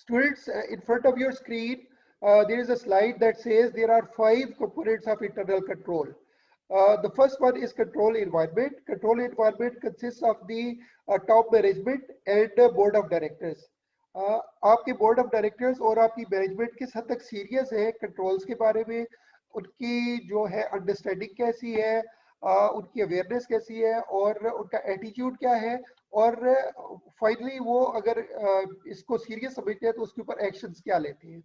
Students, in front of your screen, there is a slide that says there are 5 components of internal control. The first one is control environment. Control environment consists of the top management and board of directors. आपके board of directors और आपकी management किस हद तक serious है controls के बारे में, उनकी जो है understanding कैसी है, उनकी awareness कैसी है और उनका attitude क्या है, और फाइनली वो अगर इसको सीरियस समझते हैं तो उसके ऊपर एक्शंस क्या लेते हैं.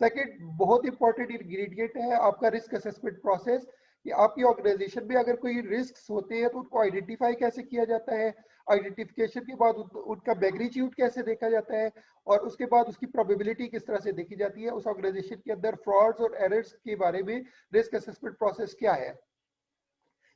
सेकंड बहुत इंपॉर्टेंट इंग्रेडिएंट है आपका रिस्क असेसमेंट प्रोसेस, कि आपकी ऑर्गेनाइजेशन में अगर कोई रिस्क होते हैं तो उनको आइडेंटिफाई कैसे किया जाता है, आइडेंटिफिकेशन के बाद उनका मैग्नीट्यूड कैसे देखा जाता है, और उसके बाद उसकी प्रोबेबिलिटी किस तरह से देखी जाती है. उस ऑर्गेनाइजेशन के अंदर फ्रॉड्स और एरर्स के बारे में रिस्क असेसमेंट प्रोसेस क्या है.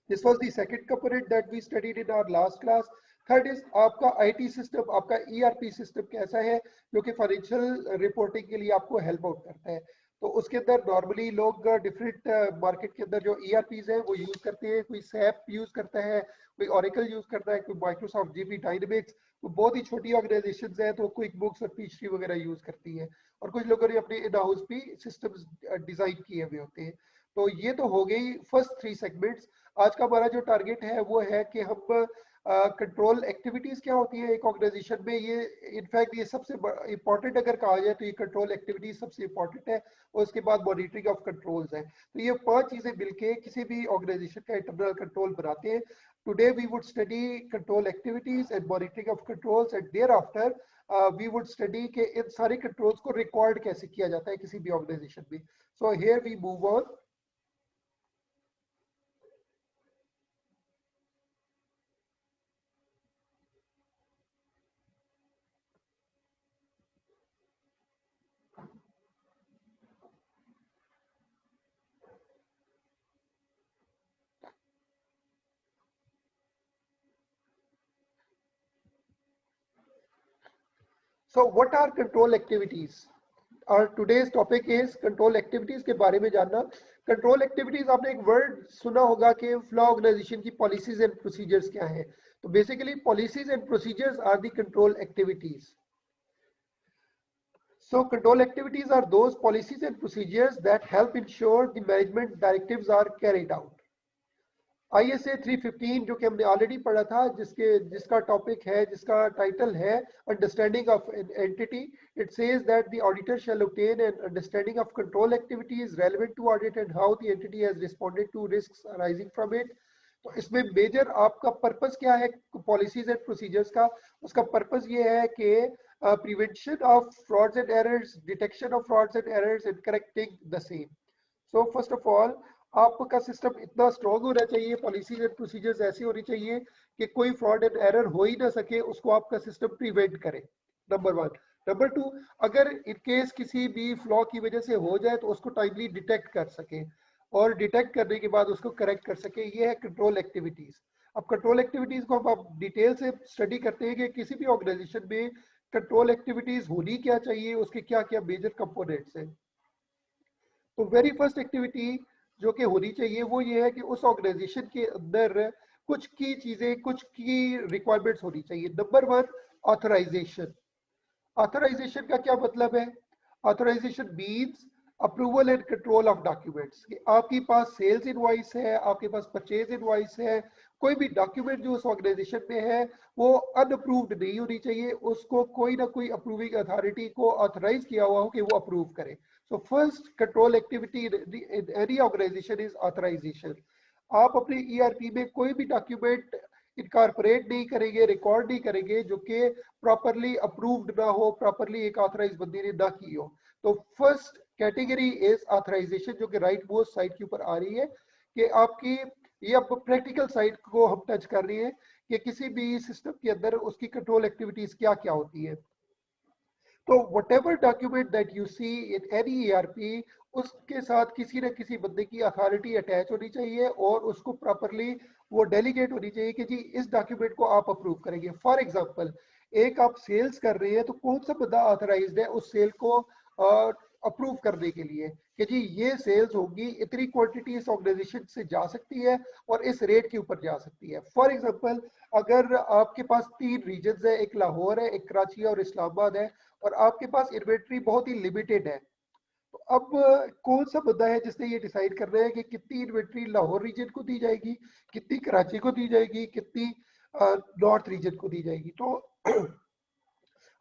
This was the second component that we studied in our last class. Third is आपका IT सिस्टम, आपका ERP सिस्टम कैसा है जो कि फाइनेंशियल रिपोर्टिंग के लिए आपको हेल्प आउट करता है. तो उसके अंदर नॉर्मली लोग डिफरेंट मार्केट के अंदर जो ERPs है वो यूज करते हैं. कोई SAP यूज करता है, कोई Oracle यूज करता है, कोई Microsoft GP Dynamics, बहुत ही छोटी ऑर्गेनाइजेशंस है तो क्विक बुक्स और पीएचडी वगैरह यूज करती है, और कुछ लोगों ने अपने इन हाउस भी सिस्टम्स डिजाइन किए हुए होते हैं. तो ये तो हो गई फर्स्ट 3 सेगमेंट्स. आज का हमारा जो टारगेट है वो है कि हम कंट्रोल एक्टिविटीज क्या होती है एक ऑर्गेनाइजेशन में. ये इनफैक्ट ये सबसे इंपॉर्टेंट अगर कहा जाए तो ये कंट्रोल एक्टिविटीज सबसे इंपॉर्टेंट है, और उसके बाद मॉनिटरिंग ऑफ कंट्रोल्स है. तो ये 5 चीजें मिलके किसी भी ऑर्गेनाइजेशन का इंटरनल कंट्रोल बनाते हैं. Today we would study control activities and monitoring of controls, and thereafter we would study के इन सारे कंट्रोल्स को रिकॉर्ड कैसे किया जाता है किसी भी ऑर्गेनाइजेशन में. So here we move on. So what are control activities? Our today's topic is control activities के बारे में जानना. Control activities आपने एक word सुना होगा कि फ्लो ऑर्गेनाइजेशन की policies and procedures क्या है. तो basically policies and procedures are the control activities. So control activities are those policies and procedures that help ensure the management directives are carried out. ISA 315 जो कि हमने already पढ़ा था, जिसका टॉपिक है, जिसका टाइटल है understanding of an entity. It says that the auditor shall obtain an understanding of control activities relevant to audit and how the entity has responded to risks arising from it. तो इसमें major आपका purpose क्या है policies and procedures का? उसका purpose ये है कि prevention of frauds and errors, detection of frauds and errors and correcting the same. So first of all आपका सिस्टम इतना स्ट्रॉन्ग होना चाहिए, पॉलिसीज एंड प्रोसीजर्स ऐसी होनी चाहिए कि कोई फ्रॉड एंड एरर हो ही ना सके, उसको आपका सिस्टम प्रिवेंट करे. नंबर 1. नंबर 2, अगर इन केस किसी भी फ्लॉ की वजह से हो जाए तो उसको टाइमली डिटेक्ट कर सके, और डिटेक्ट करने के बाद उसको करेक्ट कर सके. ये है कंट्रोल एक्टिविटीज. अब कंट्रोल एक्टिविटीज को हम डिटेल से स्टडी करते हैं कि किसी भी ऑर्गेनाइजेशन में कंट्रोल एक्टिविटीज होनी क्या चाहिए, उसके क्या क्या मेजर कंपोनेंट्स हैं. तो वेरी फर्स्ट एक्टिविटी जो कि होनी चाहिए वो ये है कि उस ऑर्गेनाइजेशन के अंदर कुछ की चीजें, कुछ की रिक्वायरमेंट्स होनी चाहिए. Number 1, authorisation. ऑथराइजेशन का क्या मतलब है? Authorization means approval and control of documents. कि आपके पास सेल्स इनवॉइस है, आपके पास परचेज इनवॉइस है, कोई भी डॉक्यूमेंट जो उस ऑर्गेनाइजेशन में है वो अनअप्रूव्ड नहीं होनी चाहिए, उसको कोई ना कोई अप्रूविंग अथॉरिटी को ऑथराइज किया हुआ हो कि वो अप्रूव करे. So first control activity in any organization is authorization. आप अपने ERP में कोई भी डॉक्यूमेंट इनकॉर्पोरेट नहीं करेंगे, रिकॉर्ड नहीं करेंगे जो कि प्रॉपरली अप्रूव्ड ना हो, प्रॉपरली एक ऑथराइज बंदे ने ना की हो. तो फर्स्ट कैटेगरी इज ऑथराइजेशन, जो कि राइट मोस्ट साइड के ऊपर आ रही है. कि आपकी ये अब प्रैक्टिकल साइड को हम टच कर रहे हैं कि किसी भी सिस्टम के अंदर उसकी कंट्रोल एक्टिविटीज क्या क्या होती है. तो whatever document that you see in any ERP, उसके साथ किसी न किसी बंदे की अथॉरिटी अटैच होनी चाहिए और उसको प्रॉपरली वो डेलीगेट होनी चाहिए कि जी इस डॉक्यूमेंट को आप अप्रूव करेंगे. फॉर एग्जांपल एक आप सेल्स कर रहे हैं तो कौन सा बंदा ऑथराइज्ड है उस सेल को अप्रूव करने के लिए कि जी ये सेल्स होगी, इतनी क्वांटिटी इस ऑर्गेनाइजेशन से जा सकती है और इस रेट के ऊपर जा सकती है। फॉर एग्जांपल, अगर आपके पास 3 रीजन्स है, एक लाहौर है, एक कराची और इस्लामाबाद है, और आपके पास इन्वेंट्री बहुत ही लिमिटेड है, तो अब कौन सा बंदा है जिसने ये डिसाइड करना है कि कितनी इन्वेंट्री लाहौर रीजन को दी जाएगी, कितनी कराची को दी जाएगी, कितनी नॉर्थ रीजन को दी जाएगी। तो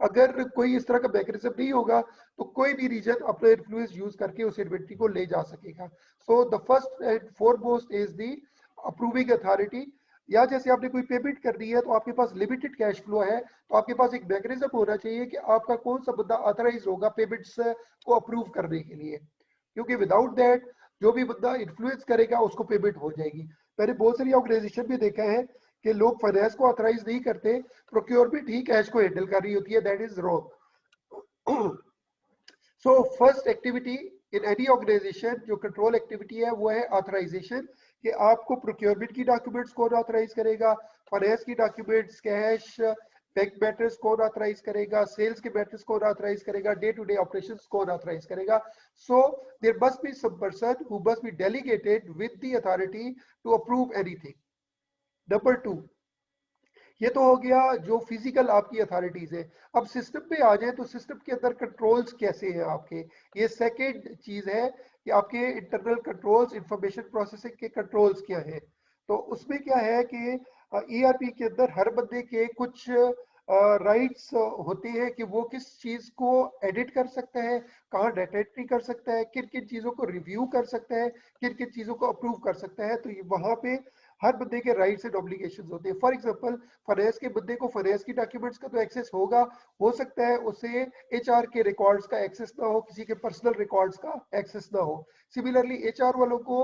अगर कोई इस तरह का मैकेनिज्म नहीं होगा तो कोई भी रीजन अपना इन्फ्लुएंस यूज करके उस इन्वेंट्री को ले जा सकेगा। So the first and foremost is the approving authority. या जैसे आपने कोई पेमेंट करनी है तो आपके पास लिमिटेड कैश फ्लो है, तो आपके पास एक मैकेनिज्म होना चाहिए कि आपका कौन सा बंदा ऑथराइज होगा पेमेंट्स को अप्रूव करने के लिए, क्योंकि विदाउट दैट जो भी बंदा इन्फ्लुएंस करेगा उसको पेमेंट हो जाएगी। मैंने बहुत सारी ऑर्गेनाइजेशन में देखा है कि लोग फाइनेंस को ऑथराइज नहीं करते, प्रोक्योरमेंट ही कैश को हैंडल कर रही होती है, that is wrong. So first activity in any organization जो कंट्रोल एक्टिविटी है वो है ऑथराइजेशन, कि आपको प्रोक्योरमेंट की डॉक्यूमेंट्स कौन ऑथराइज करेगा, फाइनेंस की डॉक्यूमेंट्स, कैश, बैंक मैटर्स कौन ऑथराइज करेगा, सेल्स के मैटर्स कौन ऑथराइज करेगा, डे टू डे ऑपरेशंस कौन ऑथराइज करेगा। So there must be some person who must be delegated with the authority to approve anything. Number 2, ये तो हो गया जो फिजिकल आपकी अथॉरिटीज है। अब सिस्टम पे आ जाए तो सिस्टम के अंदर कंट्रोल्स कैसे हैं आपके, ये सेकंड चीज है कि आपके इंटरनल कंट्रोल्स, इंफॉर्मेशन प्रोसेसिंग के कंट्रोल्स क्या है। तो उसमें क्या है कि ईआरपी के अंदर हर बंदे के कुछ राइट्स होते हैं कि वो किस चीज को एडिट कर सकता है, कहाँ डाटा एंट्री कर सकता है, किन किन चीजों को रिव्यू कर सकता है, किन किन चीजों को अप्रूव कर सकता है। तो वहां पे हर बंदे के राइट्स एंड ऑब्लिगेशंस होते हैं। फॉर एग्जांपल, फाइनेंस के बंदे को फाइनेंस की डॉक्यूमेंट्स का तो एक्सेस होगा, हो सकता है उसे एचआर के रिकॉर्ड्स का एक्सेस ना हो, किसी के पर्सनल रिकॉर्ड्स का एक्सेस ना हो। सिमिलरली एचआर वालों को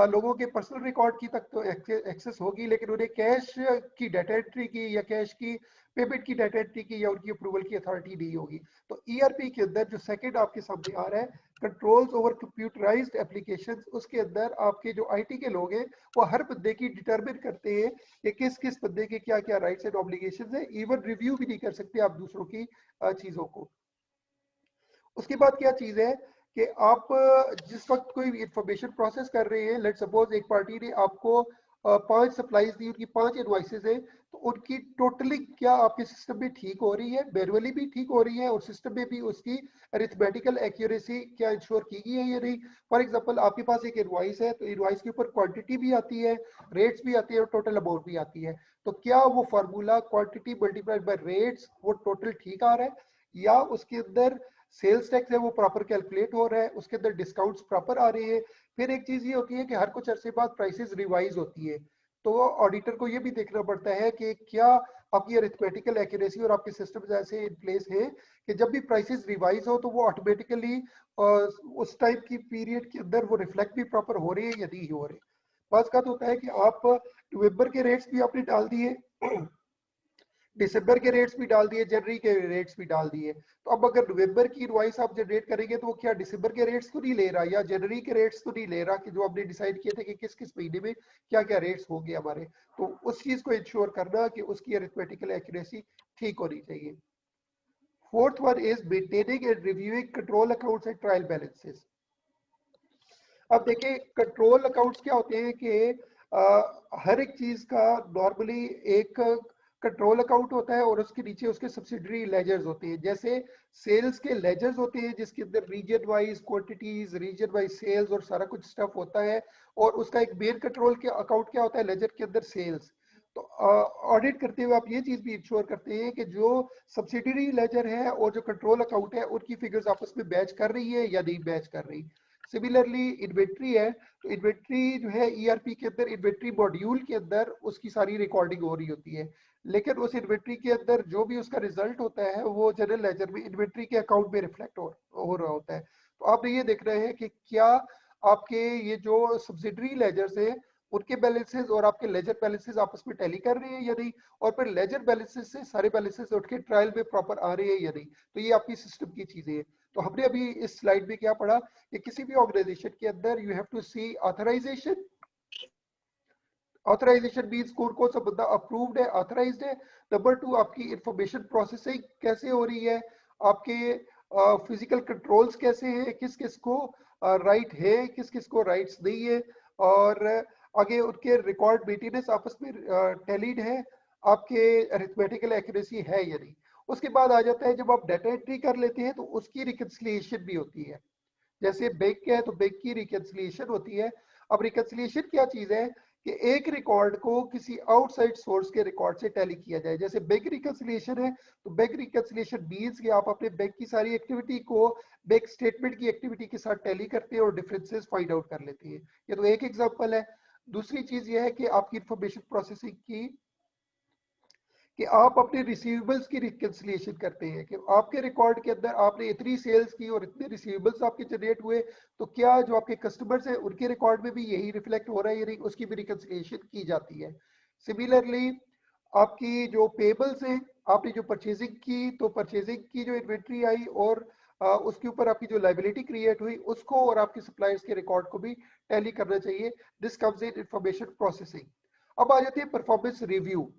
लोगों के पर्सनल रिकॉर्ड की तक तो एक्सेस होगी, लेकिन उन्हें कैश की डाटा एंट्री की या कैश की पेमेंट की डाटा एंट्री की या उनकी अप्रूवल की अथॉरिटी नहीं होगी। तो ईआरपी के अंदर जो सेकंड आपके सामने आ रहा है, कंट्रोल्स ओवर कंप्यूटराइज्ड एप्लीकेशंस, उसके अंदर आपके जो आईटी के लोग हैं वो हर बंदे की डिटरमिन करते हैं कि किस किस बंदे के क्या क्या राइट्स एंड ऑब्लिगेशंस है। इवन रिव्यू भी नहीं कर सकते आप दूसरों की चीजों को। उसके बाद क्या चीज है कि आप जिस वक्त कोई इंफॉर्मेशन प्रोसेस कर रहे हैं, लेट सपोज एक पार्टी ने आपको 5 सप्लाईज दी, उनकी 5 इनवॉइसेस है, तो उनकी टोटली क्या आपके सिस्टम में ठीक हो रही है, मैनुअली भी ठीक हो रही है और सिस्टम में भी उसकी अरिथमेटिकल एक्यूरेसी क्या इंश्योर की गई है या नहीं। फॉर एग्जांपल, आपके पास एक इनवॉइस है तो इनवॉइस के ऊपर क्वांटिटी भी आती है, रेट्स भी आती है और टोटल अमाउंट भी आती है। तो क्या वो formula quantity multiplied by rates वो टोटल ठीक आ रहा है, या उसके अंदर सेल्स टैक्स है वो प्रॉपर कैलकुलेट हो रहा है, उसके अंदर डिस्काउंट्स प्रॉपर आ रहे हैं। फिर एक चीज ये होती है कि हर कुछ अरसे बाद प्राइसेस रिवाइज होती है, तो ऑडिटर को ये भी देखना पड़ता है कि क्या आपकी अरिथमेटिकल एक्यूरेसी और आपके सिस्टम ऐसे इन प्लेस है कि जब भी प्राइसेस रिवाइज हो तो वो ऑटोमेटिकली उस टाइप की पीरियड के अंदर वो रिफ्लेक्ट भी प्रॉपर हो रही है या नहीं हो रहे। बस का तो होता है कि आप नवंबर के रेट्स भी आपने डाल दिए, दिसंबर के रेट्स भी डाल दिए, जनवरी के रेट्स भी डाल दिए, तो अब अगर नवंबर की इनवॉइस आप जनरेट करेंगे तो वो क्या दिसंबर के रेट्स तो नहीं ले रहा या जनवरी के रेट्स तो नहीं ले रहा कि जो आपने डिसाइड किए थे कि किस किस महीने में क्या क्या रेट्स होंगे हमारे। तो उस चीज को इंश्योर करना कि उसकी अरिथमेटिकल एक्यूरेसी ठीक होनी चाहिए। Fourth one is maintaining and reviewing control accounts and trial balances. अब देखिए कंट्रोल अकाउंट्स क्या होते हैं कि हर एक चीज का नॉर्मली एक कंट्रोल अकाउंट होता है और उसके नीचे उसके सब्सिडरी लेजर्स होते हैं। जैसे सेल्स के लेजर्स होते हैं जिसके अंदर region wise quantities, region wise sales और सारा कुछ स्टफ होता है, और उसका एक मेन कंट्रोल के अकाउंट क्या होता है लेजर के अंदर, सेल्स। तो ऑडिट करते हुए आप ये चीज भी इंश्योर करते हैं कि जो सब्सिडरी लेजर है और जो कंट्रोल अकाउंट है उनकी फिगर्स आपस में मैच कर रही है या नहीं मैच कर रही। सिमिलरली इन्वेंट्री है, तो इन्वेंट्री जो है ईआरपी के अंदर इन्वेंट्री मॉड्यूल के अंदर उसकी सारी रिकॉर्डिंग हो रही होती है, लेकिन उस इन्वेंट्री के अंदर जो भी उसका रिजल्ट होता है वो जनरल लेजर में इन्वेंट्री के अकाउंट में रिफ्लेक्ट हो रहा होता है। तो आपने ये देखना है कि क्या आपके ये जो सब्सिडरी लेजर्स है उनके बैलेंसेस और आपके लेजर बैलेंसेस आपस में टैली कर रहे हैं या नहीं, और फिर लेजर बैलेंसेस से सारे बैलेंसेस उठ के ट्रायल में प्रॉपर आ रहे हैं या नहीं। तो ये आपकी सिस्टम की चीजें हैं। तो हमने अभी इस स्लाइड में क्या पढ़ा कि किसी भी ऑर्गेनाइजेशन के अंदर you have to see authorization. Authorization means कौन कौन सा बंदा अप्रूव्ड है, ऑथराइज्ड है। नंबर 2, आपकी इंफॉर्मेशन प्रोसेसिंग कैसे हो रही है, आपके फिजिकल कंट्रोल्स कैसे हैं, किस किस को राइट है, किस किस को राइट्स नहीं है, और आगे उनके रिकॉर्ड मेंटेनेंस आपस में टैलीड है, आपके अरिथमेटिकल एक्यूरेसी है या नहीं। उसके बाद आ जाता है जब आप डाटा एंट्री कर लेते हैं तो उसकी रिकंसिलिएशन भी होती है। जैसे बैंक का है तो बैंक की रिकंसिलिएशन होती है। अब रिकंसिलिएशन क्या चीज है कि एक रिकॉर्ड को किसी आउटसाइड सोर्स के रिकॉर्ड से टैली किया जाए। जैसे बैंक रिकंसिलिएशन है तो बैंक रिकंसिलिएशन मींस कि आप अपने बैंक की सारी एक्टिविटी को बैंक स्टेटमेंट की एक्टिविटी के साथ टैली करते हैं और डिफरेंसेस फाइंड आउट कर लेते हैं। ये तो एक एग्जांपल है। दूसरी चीज ये है कि आपकी इंफॉर्मेशन प्रोसेसिंग की कि आप अपने रिसीवेबल्स की रिकंसिलिएशन करते हैं कि आपके रिकॉर्ड के अंदर आपने इतनी सेल्स की और इतने रिसीवेबल्स आपके जनरेट हुए, तो क्या जो आपके कस्टमर्स हैं उनके रिकॉर्ड में भी यही रिफ्लेक्ट हो रहा है या नहीं, उसकी भी रिकंसिलिएशन की जाती है। सिमिलरली आपकी जो पेबल्स हैं, आपने जो परचेजिंग की तो परचेजिंग की जो इन्वेंट्री आई और उसके ऊपर आपकी जो लाइबिलिटी क्रिएट हुई उसको और आपके सप्लायर्स के रिकॉर्ड को भी टैली करना चाहिए। This comes in information processing. अब आ जाती है परफॉर्मेंस रिव्यू।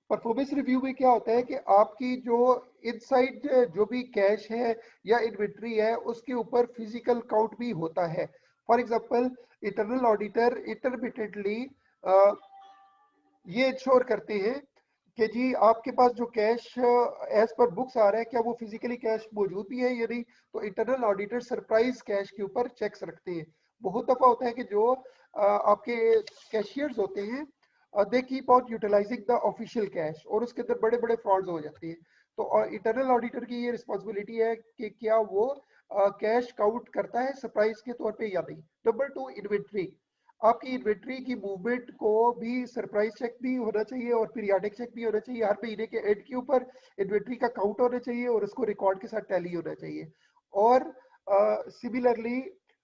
परफॉर्मेंस रिव्यू में क्या होता है कि आपकी जो इनसाइड जो भी कैश है या इन्वेंट्री है उसके ऊपर फिजिकल काउंट भी होता है। For example internal auditor intermittently ये इंश्योर करते हैं कि जी आपके पास जो कैश एज पर बुक्स आ रहा है क्या वो फिजिकली कैश मौजूद भी है या नहीं। तो इंटरनल ऑडिटर सरप्राइज कैश के ऊपर चेक्स रखते हैं। बहुत दफा होता है कि जो आपके कैशियर्स होते हैं they keep on utilizing the official cash और उसके अंदर बड़े बड़े फ्रॉड्स हो जाते हैं। तो इंटरनल ऑडिटर की ये रिस्पॉन्सिबिलिटी है कि क्या वो कैश काउंट करता है सरप्राइज के तौर पे या नहीं। Number two, inventory. आपकी इन्वेंट्री की मूवमेंट को भी सरप्राइज चेक भी होना चाहिए और पीरियाडिक चेक भी होना चाहिए। हर महीने के एंड के ऊपर इन्वेंट्री का काउंट होना चाहिए और उसको रिकॉर्ड के साथ टैली होना चाहिए। और सिमिलरली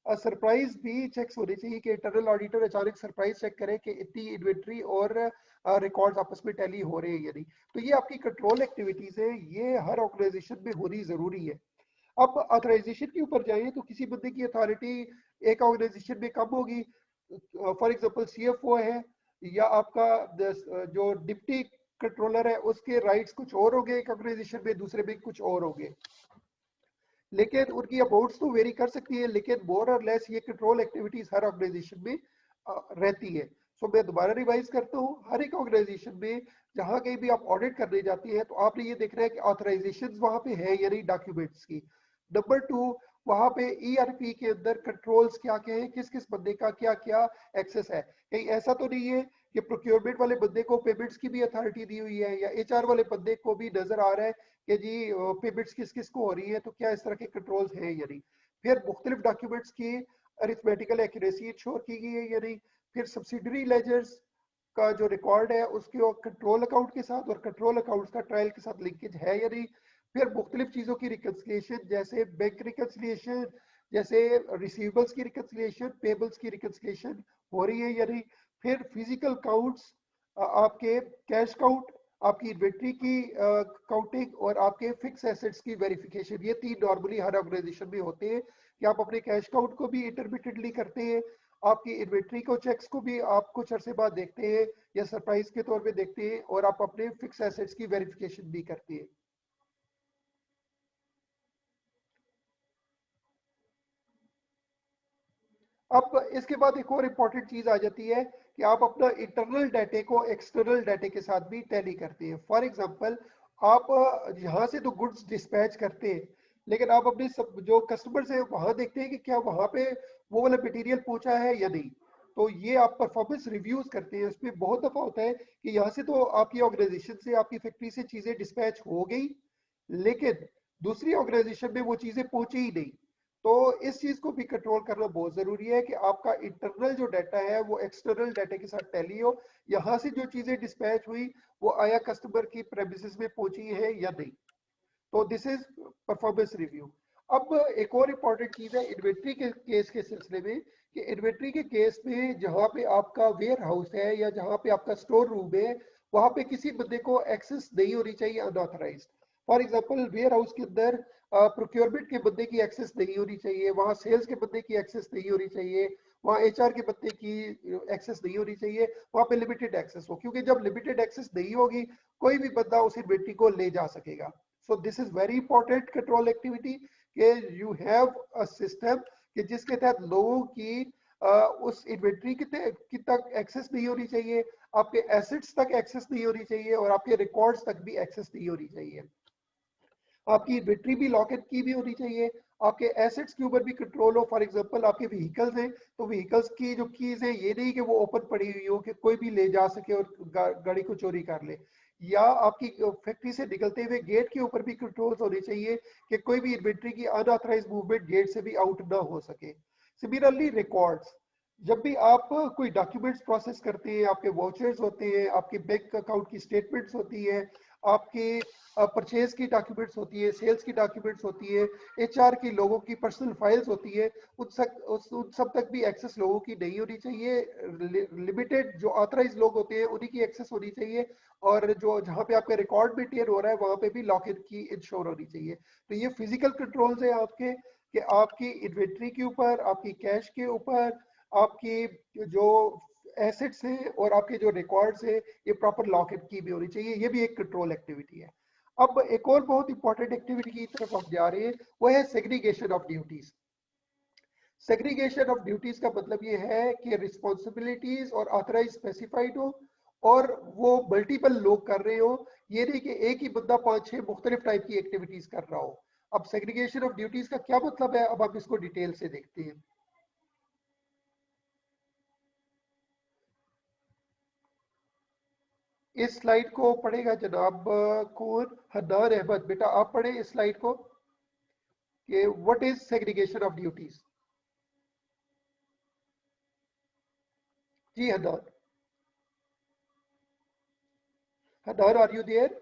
सरप्राइज भी चेक्स होने चाहिए कि इंटरनल ऑडिटर अचानक सरप्राइज चेक करे कि इतनी इन्वेंट्री और रिकॉर्ड्स आपस में टैली हो रहे हैं या नहीं। तो ये आपकी कंट्रोल एक्टिविटीज है, ये हर ऑर्गेनाइजेशन में होनी जरूरी है। अब ऑथराइजेशन के ऊपर जाए तो किसी बंदे की अथॉरिटी एक ऑर्गेनाइजेशन में कम होगी, फॉर एग्जांपल सीएफओ है या आपका जो डिप्टी कंट्रोलर है उसके राइट्स कुछ और होंगे एक ऑर्गेनाइजेशन में, दूसरे में कुछ और होंगे, लेकिन उनकी अमाउंट्स तो वेरी कर सकती है, लेकिन मोर और लेस ये कंट्रोल एक्टिविटीज हर ऑर्गेनाइजेशन में रहती है। सो मैं दोबारा रिवाइज करता हूँ, हर एक ऑर्गेनाइजेशन में जहां कहीं भी आप ऑडिट करने जाती है तो आपने ये देखना है कि ऑथराइजेशन वहां पे है या नहीं डॉक्यूमेंट्स की। नंबर टू, वहां पे ईआरपी के अंदर कंट्रोल्स क्या क्या है, किस किस बंदे का क्या क्या एक्सेस है। कहीं ऐसा तो नहीं है कि प्रोक्योरमेंट वाले बंदे को पेमेंट्स की भी अथॉरिटी दी हुई है या एचआर वाले बंदे को भी नजर आ रहा है कि जी पेमेंट्स किस किस को हो रही है, तो क्या इस तरह के कंट्रोल्स हैं या नहीं। फिर मुख्तलिफ डॉक्यूमेंट्स की अरिथमेटिकल एक्यूरेसी इंश्योर की गई है या नहीं। फिर सब्सिडरी लेजर्स का जो रिकॉर्ड है उसके कंट्रोल अकाउंट के साथ और कंट्रोल अकाउंट्स का ट्रायल के साथ लिंकेज है या नहीं। फिर मुख्तलिफ चीजों की रिकंसिलिएशन जैसे बैंक रिकंसिलिएशन, जैसे रिसीवेबल्स की रिकंसिलिएशन, पेबल्स की रिकंसिलिएशन हो रही है या नहीं। फिर फिजिकल काउंट्स, आपके कैश काउंट, आपकी इन्वेंट्री की काउंटिंग और आपके फिक्स एसेट्स की वेरिफिकेशन। ये तीन नॉर्मली हर ऑर्गेनाइजेशन में होते हैं कि आप अपने कैश काउंट को भी इंटरमिटेंटली करते हैं, आपकी इन्वेंट्री को चेक्स को भी आप कुछ अरसे बाद देखते हैं या सरप्राइज के तौर पे देखते हैं, और आप अपने फिक्स एसेट्स की वेरिफिकेशन भी करते हैं। अब इसके बाद एक और इम्पॉर्टेंट चीज आ जाती है कि आप अपना इंटरनल डाटे को एक्सटर्नल डाटे के साथ भी टैली करते हैं। फॉर एग्जांपल आप यहाँ से तो गुड्स डिस्पैच करते हैं, लेकिन आप अपने सब जो कस्टमर्स है वहां देखते हैं कि क्या वहां पे वो वाला मटेरियल पहुंचा है या नहीं। तो ये आप परफॉर्मेंस रिव्यूज करते हैं। उसमें बहुत दफा होता है कि यहाँ से तो आपकी ऑर्गेनाइजेशन से आपकी फैक्ट्री से चीजें डिस्पैच हो गई, लेकिन दूसरी ऑर्गेनाइजेशन में वो चीजें पहुंची ही नहीं। तो इस चीज को भी कंट्रोल करना बहुत जरूरी है कि आपका इंटरनल जो डाटा है वो एक्सटर्नल डाटा के साथ टैली हो। यहाँ से जो चीजें डिस्पैच हुई वो आया कस्टमर की प्रेमिसेस में पहुंची है या नहीं। तो दिस इज परफॉर्मेंस रिव्यू। अब एक और इम्पॉर्टेंट चीज है इन्वेंट्री के केस के सिलसिले में कि इन्वेंट्री के केस में जहां पे आपका वेयर हाउस है या जहां पे आपका स्टोर रूम है वहां पे किसी बंदे को एक्सेस नहीं होनी चाहिए unauthorized. For example warehouse के अंदर प्रोक्योरमेंट के बंदे की एक्सेस नहीं होनी चाहिए, वहां सेल्स के बंदे की एक्सेस नहीं होनी चाहिए, वहां एचआर के बंदे की एक्सेस नहीं होनी चाहिए। वहां पे लिमिटेड एक्सेस हो, क्योंकि जब लिमिटेड एक्सेस नहीं होगी कोई भी बंदा उस इन्वेंट्री को ले जा सकेगा। So this is very important control activity कि यू हैव अ सिस्टम कि जिसके तहत लोगों की उस इन्वेंट्री की तक एक्सेस नहीं होनी चाहिए, आपके एसेट्स तक एक्सेस नहीं होनी चाहिए और आपके रिकॉर्ड्स तक भी एक्सेस नहीं होनी चाहिए। आपकी इन्वेंट्री भी लॉक एंड की भी होनी चाहिए, आपके एसेट्स के ऊपर भी कंट्रोल हो। फॉर एग्जांपल आपके व्हीकल्स हैं तो व्हीकल्स की जो कीज है ये नहीं कि वो ओपन पड़ी हुई हो कि कोई भी ले जा सके और गाड़ी को चोरी कर ले, या आपकी फैक्ट्री से निकलते हुए गेट के ऊपर भी कंट्रोल्स होने चाहिए कि कोई भी इन्वेंट्री की अनऑथराइज मूवमेंट गेट से भी आउट ना हो सके। सिमिलरली रिकॉर्ड्स, जब भी आप कोई डॉक्यूमेंट्स प्रोसेस करते हैं, आपके वाउचर्स होते हैं, आपके बैंक अकाउंट की स्टेटमेंट्स होती है, आपके परचेज की डॉक्यूमेंट्स होती है, सेल्स की डॉक्यूमेंट्स होती है, एचआर की लोगों की पर्सनल फाइल्स होती है, उन सब तक भी एक्सेस लोगों की नहीं होनी चाहिए। लिमिटेड जो ऑथराइज लोग होते हैं उन्हीं की एक्सेस होनी चाहिए, और जो जहाँ पे आपका रिकॉर्ड मेंटेन हो रहा है वहां पे भी लॉक इन की इंश्योर होनी चाहिए। तो ये फिजिकल कंट्रोल्स है आपके कि आपकी इन्वेंट्री के ऊपर, आपकी कैश के ऊपर, आपकी जो एसेट्स हैं और आपके जो रिकॉर्ड्स हैं ये प्रॉपर लॉक इन की भी होनी चाहिए। ये भी एक कंट्रोल एक्टिविटी है। अब एक और बहुत इंपॉर्टेंट एक्टिविटी की तरफ हम जा रहे हैं, वो है segregation of duties. Segregation of duties का मतलब ये है कि रिस्पॉन्सिबिलिटीज और ऑथराइज स्पेसिफाइड हो और वो मल्टीपल लोग कर रहे हो, ये नहीं कि एक ही बंदा 5-6 मुख्तलिफ टाइप की एक्टिविटीज कर रहा हो। अब सेग्रीगेशन ऑफ ड्यूटीज का क्या मतलब है, अब आप इसको डिटेल से देखते हैं। इस स्लाइड को पढ़ेगा जनाब कौन, हन्नान अहमद, बेटा आप पढ़े इस स्लाइड को कि what is segregation of duties. जी Hannan, Hannan are you there?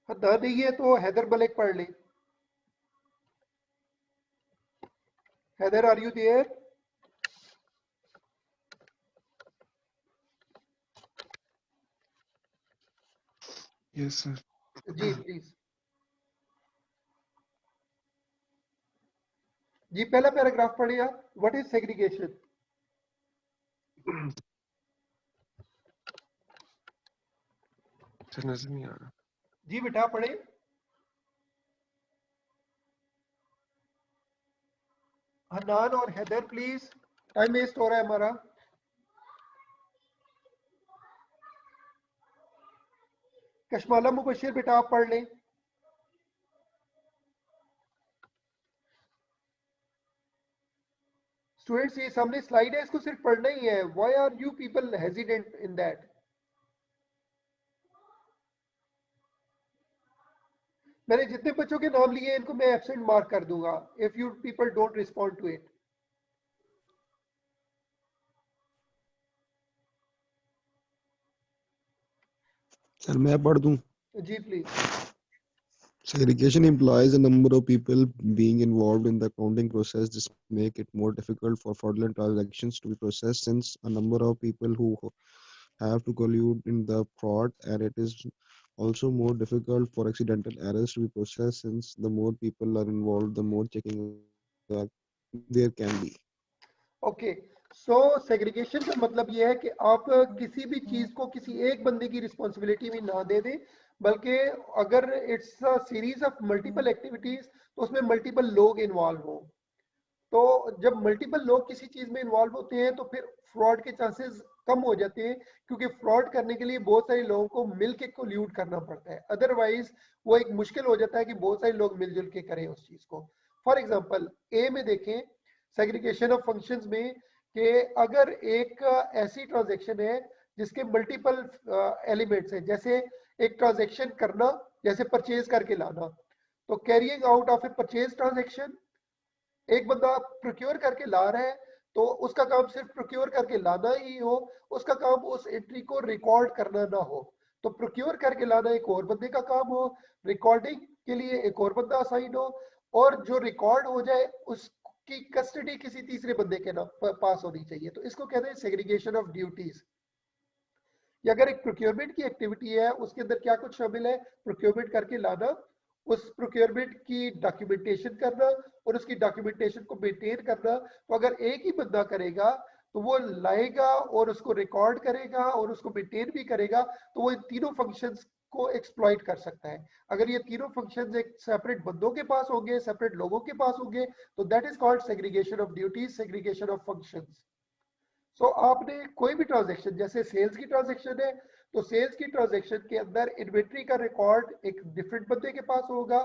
Hannan नहीं है तो हैदर मलिक पढ़ ले। Haider are you there? Yes, sir. जी प्लीज। जी पहला पैराग्राफ पढ़े आप, व्हाट इज सेग्रीगेशन। सर नजर नहीं आ रहा। जी बेटा पढ़े। हन्नान और हैदर प्लीज, टाइम वेस्ट हो रहा है हमारा। कशमाला मुबशिर बेटा आप पढ़ लें। स्टूडेंट्स ये सामने स्लाइड है, इसको सिर्फ पढ़ना ही है। Why are you people hesitant in that. मैंने जितने बच्चों के नाम लिए इनको मैं एब्सेंट मार्क कर दूंगा if you people don't respond to it. Sir मैं पढ़ दूं। जी please. Segregation implies a number of people being involved in the accounting process. This make it more difficult for fraudulent transactions to be processed since a number of people who have to collude in the fraud, and it is also more difficult for accidental errors to be processed since the more people are involved, the more checking there can be. Okay, so segregation का मतलब यह है कि आप किसी भी चीज को किसी एक बंदे की रिस्पॉन्सिबिलिटी में ना दे दें, बल्कि अगर it's a series of multiple activities तो उसमें मल्टीपल लोग इन्वॉल्व हो। तो जब मल्टीपल लोग किसी चीज में इन्वॉल्व होते हैं तो फिर फ्रॉड के चांसेस कम हो जाते हैं, क्योंकि फ्रॉड करने के लिए बहुत सारे लोगों को मिलके कोल्यूड करना पड़ता है। अदरवाइज वो एक मुश्किल हो जाता है कि बहुत सारे लोग मिलजुल के करें उस चीज को। फॉर एग्जांपल ए में देखें सेग्रीगेशन ऑफ फंक्शंस में कि अगर एक ऐसी ट्रांजैक्शन है जिसके मल्टीपल एलिमेंट्स हैं, जैसे एक ट्रांजैक्शन करना, जैसे परचेज करके लाना, तो carrying out of A purchase transaction, एक बंदा प्रोक्योर करके ला रहा है तो उसका काम सिर्फ प्रोक्योर करके लाना ही हो, उसका काम उस एंट्री को रिकॉर्ड करना ना हो। तो प्रोक्योर करके लाना एक और बंदे का काम हो, रिकॉर्डिंग के लिए एक और बंदा असाइन हो, और जो रिकॉर्ड हो जाए उसकी कस्टडी किसी तीसरे बंदे के नाम पास होनी चाहिए। तो इसको कहते हैं सेग्रीगेशन ऑफ ड्यूटीज। या अगर एक प्रोक्योरमेंट की एक्टिविटी है उसके अंदर क्या कुछ शामिल है, प्रोक्योरमेंट करके लाना, उस प्रोक्योरमेंट की डॉक्यूमेंटेशन करना और उसकी डॉक्यूमेंटेशन को मेंटेन करना। तो अगर एक ही बंदा करेगा तो वो लाएगा और उसको रिकॉर्ड करेगा और उसको मेंटेन भी करेगा, तो वो इन तीनों फंक्शंस को एक्सप्लॉइट कर सकता है। अगर ये तीनों फंक्शंस एक सेपरेट बंदों के पास होंगे, सेपरेट लोगों के पास होंगे, तो that is called segregation of duties, segregation of functions. So आपने कोई भी ट्रांजैक्शन, जैसे सेल्स की ट्रांजैक्शन है, तो सेल्स की ट्रांजैक्शन के अंदर इन्वेंट्री का रिकॉर्ड एक डिफरेंट बंदे के पास होगा,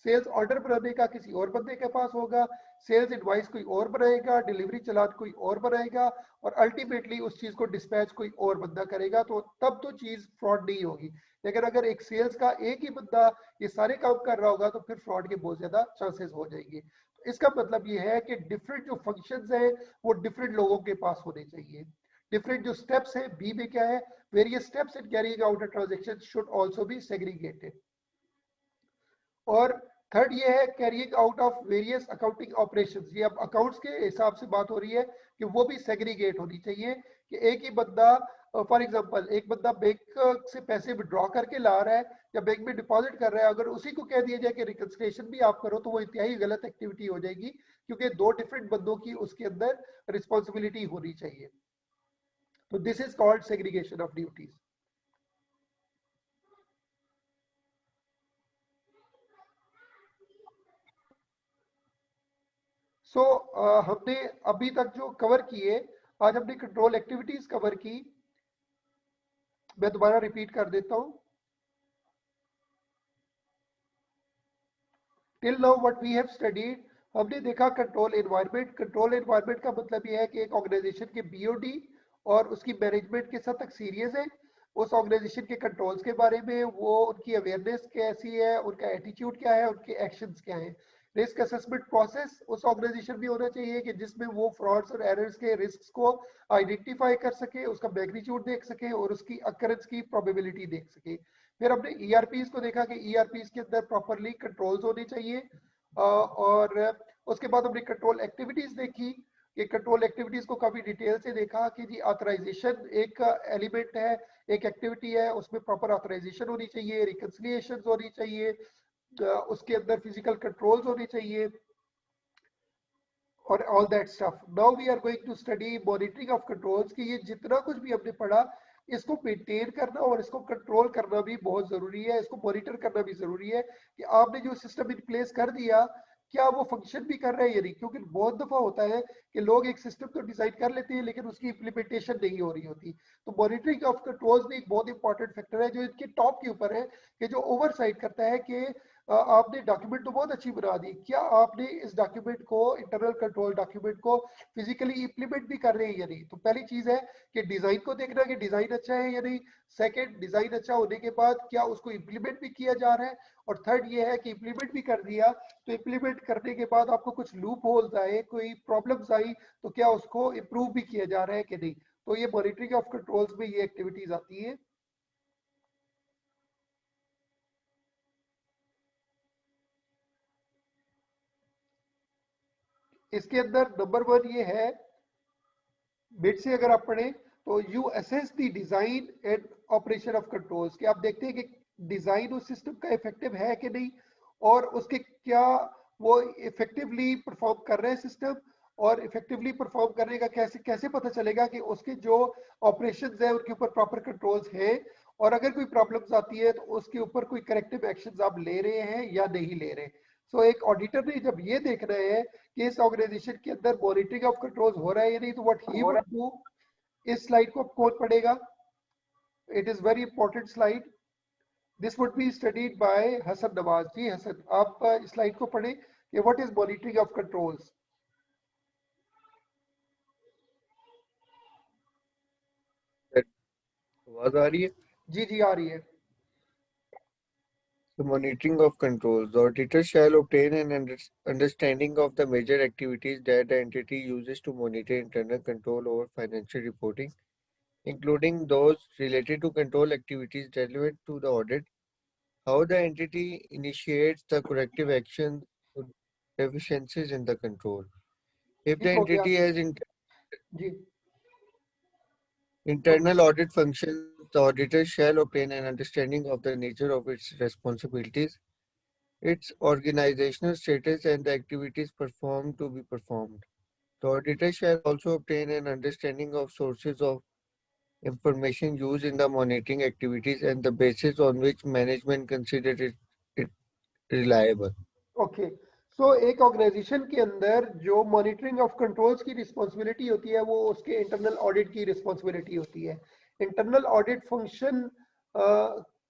सेल्स ऑर्डर बनाने का किसी और बंदे के पास होगा, सेल्स इनवॉइस कोई और बनाएगा, डिलीवरी चालान कोई और बनाएगा, और अल्टीमेटली उस चीज को डिस्पैच कोई और बंदा करेगा, तो तब तो चीज फ्रॉड नहीं होगी। लेकिन अगर एक सेल्स का एक ही बंदा ये सारे काम कर रहा होगा, तो फिर फ्रॉड के बहुत ज्यादा चांसेस हो जाएंगे। तो इसका मतलब ये है कि डिफरेंट जो फंक्शंस है वो डिफरेंट लोगों के पास होने चाहिए। डिफरेंट जो स्टेप्स है, बी में क्या है, various steps in carrying out a transaction should also be segregated. और थर्ड ये है carrying out of various accounting operations. ये अब अकाउंट्स के हिसाब से बात हो रही है कि वो भी सेग्रीगेट होनी चाहिए, कि एक ही बंदा, फॉर एग्जांपल एक बंदा बैंक से पैसे विड्रॉ करके ला रहा है या बैंक में डिपॉजिट कर रहा है, अगर उसी को कह दिया जाए कि रिकंसिलिएशन भी आप करो, तो वो इंतहाई गलत एक्टिविटी हो जाएगी, क्योंकि दो डिफरेंट बंदों की उसके अंदर रिस्पॉन्सिबिलिटी होनी चाहिए। तो this is called segregation of duties. So हमने अभी तक जो कवर किए, आज हमने कंट्रोल एक्टिविटीज कवर की। मैं दोबारा रिपीट कर देता हूं। Till now what we have studied, हमने देखा कंट्रोल एनवायरनमेंट। कंट्रोल एनवायरनमेंट का मतलब यह है कि एक ऑर्गेनाइजेशन के बीओडी और उसकी मैनेजमेंट के साथ तक सीरियस है, उस ऑर्गेनाइजेशन के कंट्रोल्स के बारे में, वो उनकी अवेयरनेस कैसी है, उनका एटीट्यूड क्या है, उनके एक्शंस क्या हैं। रिस्क असेसमेंट प्रोसेस उस ऑर्गेनाइजेशन में होना चाहिए कि जिसमें वो फ्रॉड्स और एरर्स के रिस्क को आइडेंटिफाई कर सके, उसका मैग्नीट्यूड देख सके और उसकी अकरेंस की प्रोबेबिलिटी देख सके। फिर हमने ईआरपीस को देखा कि ईआरपीस के अंदर प्रॉपरली कंट्रोल्स होने चाहिए, और उसके बाद हमने कंट्रोल एक्टिविटीज देखी, कि कंट्रोल एक्टिविटीज को काफी डिटेल से देखा कि जी ऑथराइजेशन एक एलिमेंट है, एक एक्टिविटी है, उसमें प्रॉपर ऑथराइजेशन होनी चाहिए, रिकंसिलिएशन होनी चाहिए, उसके अंदर फिजिकल कंट्रोल्स होने चाहिए और all that stuff. Now we are going to study monitoring of controls, कि ये जितना कुछ भी हमने पढ़ा, इसको मेंटेन करना और इसको कंट्रोल करना भी बहुत जरूरी है, इसको मॉनिटर करना भी जरूरी है, कि आपने जो सिस्टम इन प्लेस कर दिया, क्या वो फंक्शन भी कर रहे हैं या नहीं। क्योंकि बहुत दफा होता है कि लोग एक सिस्टम तो डिजाइन कर लेते हैं, लेकिन उसकी इम्प्लीमेंटेशन नहीं हो रही होती। तो मॉनिटरिंग ऑफ कंट्रोल्स भी एक बहुत इंपॉर्टेंट फैक्टर है, जो इनके टॉप के ऊपर है, कि जो ओवरसाइट करता है कि आपने डॉक्यूमेंट तो बहुत अच्छी बना दी, क्या आपने इस डॉक्यूमेंट को, इंटरनल कंट्रोल डॉक्यूमेंट को फिजिकली इंप्लीमेंट भी कर रहे हैं या नहीं। तो पहली चीज है कि डिजाइन को देखना कि डिजाइन अच्छा है या नहीं। सेकंड, डिजाइन अच्छा होने के बाद क्या उसको इंप्लीमेंट भी किया जा रहा है। और थर्ड ये है कि इंप्लीमेंट भी कर दिया, तो इंप्लीमेंट करने के बाद आपको कुछ लूप होल्स आए, कोई प्रॉब्लम्स आई, तो क्या उसको इंप्रूव भी किया जा रहा है कि नहीं। तो ये मॉनिटरिंग ऑफ कंट्रोल्स में ये एक्टिविटीज आती है। इसके अंदर नंबर 1 ये है, मिड से अगर आप पढ़ें, तो you assess the design and operation of controls, कि आप देखते हैं कि डिजाइन उस सिस्टम का इफेक्टिव है कि नहीं, और उसके क्या वो इफेक्टिवली परफॉर्म कर रहे हैं सिस्टम। और इफेक्टिवली परफॉर्म करने का कैसे कैसे पता चलेगा कि उसके जो ऑपरेशंस है उनके ऊपर प्रॉपर कंट्रोल्स हैं, और अगर कोई प्रॉब्लम्स आती है तो उसके ऊपर कोई करेक्टिव एक्शंस आप ले रहे हैं या नहीं ले रहे। सो एक ऑडिटर ने जब ये देखना है कि इस ऑर्गेनाइजेशन के अंदर मॉनिटरिंग ऑफ कंट्रोल्स हो रहा है या नहीं, तो व्हाट ही वुड डू, इस स्लाइड को कौन पढ़ेगा, it is very important slide, this would be studied by Hassan Nawaz. जी हसन, आप इस स्लाइड को पढ़ें कि what is monitoring of controls. आवाज आ रही है? जी जी आ रही है। The monitoring of controls. The auditor shall obtain an understanding of the major activities that the entity uses to monitor internal control over financial reporting, including those related to control activities relevant to the audit, how the entity initiates the corrective action to deficiencies in the control. If the ठीक हो गया। entity has जी internal audit functions, the auditor shall obtain an understanding of the nature of its responsibilities, its organizational status, and the activities performed to be performed. The auditor shall also obtain an understanding of sources of information used in the monitoring activities and the basis on which management considered it reliable. Okay, so एक organization के अंदर जो monitoring of controls की responsibility होती है वो उसके internal audit की रिस्पॉन्सिबिलिटी होती है। इंटरनल ऑडिट फंक्शन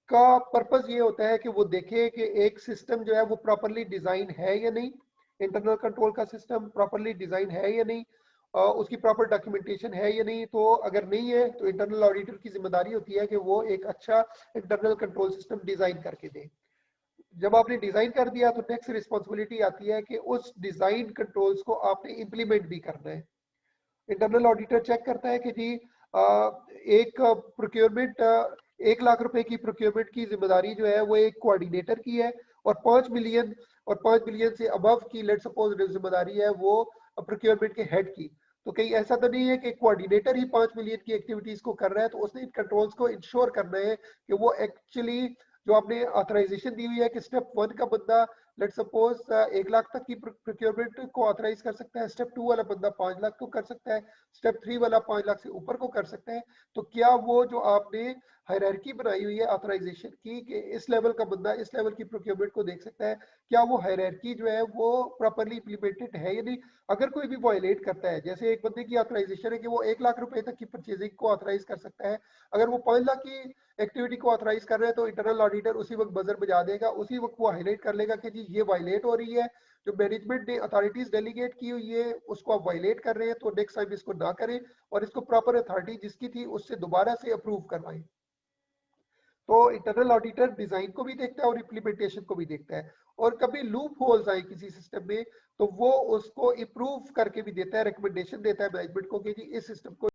का पर्पस ये होता है कि वो देखे कि एक सिस्टम जो है वो प्रॉपरली डिजाइन है या नहीं, इंटरनल कंट्रोल का सिस्टम प्रॉपरली डिजाइन है या नहीं, उसकी प्रॉपर डॉक्यूमेंटेशन है या नहीं। तो अगर नहीं है तो इंटरनल ऑडिटर की जिम्मेदारी होती है कि वो एक अच्छा इंटरनल कंट्रोल सिस्टम डिजाइन करके दे। जब आपने डिजाइन कर दिया तो नेक्स्ट रिस्पॉन्सिबिलिटी आती है कि उस डिजाइन कंट्रोल्स को आपने इंप्लीमेंट भी करना है। इंटरनल ऑडिटर चेक करता है कि जी एक प्रोक्योरमेंट 1 लाख रुपए की प्रोक्योरमेंट की जिम्मेदारी जो है वो एक कोऑर्डिनेटर की है, और 5 मिलियन से अबव की लेट सपोज जिम्मेदारी है वो प्रोक्योरमेंट के हेड की। तो कहीं ऐसा तो नहीं है कि कोऑर्डिनेटर ही 5 मिलियन की एक्टिविटीज को कर रहा है, तो उसने इन कंट्रोल्स को इंश्योर करना है कि वो एक्चुअली जो आपने ऑथराइजेशन दी हुई है कि स्टेप 1 का बंदा लेट सपोज 1 लाख तक की प्रोक्योरमेंट को ऑथराइज कर सकता है, स्टेप 2 वाला बंदा 5 लाख को कर सकता है, स्टेप 3 वाला 5 लाख से ऊपर को कर सकता है। तो क्या वो जो आपने हायरार्की बनाई हुई है ऑथराइजेशन की कि इस लेवल का बंदा इस लेवल की प्रोक्योरमेंट को देख सकता है, क्या वो हायरार्की जो है वो प्रॉपर्ली इंप्लीमेंटेड है या नहीं। अगर कोई भी वायलेट करता है, जैसे एक बंदे की ऑथराइजेशन है कि वो 1 लाख रुपए तक की परचेजिंग को ऑथराइज कर सकता है, अगर वो 5 लाख की एक्टिविटी को ऑथराइज कर रहे हैं तो इंटरनल ऑडिटर उसी वक्त बजर बजा देगा, उसी वक्त वो हाईलाइट कर लेगा कि जी ये वायलेट हो रही है, जो मैनेजमेंट ने अथॉरिटीज डेलीगेट की हुई है उसको आप वायलेट कर रहे हैं, तो नेक्स्ट टाइम इसको ना करें और इसको प्रॉपर अथॉरिटी जिसकी थी उससे दोबारा से अप्रूव करवाएं। तो इंटरनल ऑडिटर डिजाइन को भी देखता है और इम्प्लीमेंटेशन को भी देखता है, और कभी लूप होल्स आए किसी सिस्टम में तो वो उसको इम्प्रूव करके भी देता है, रिकमेंडेशन देता है मैनेजमेंट को कि जी इस सिस्टम को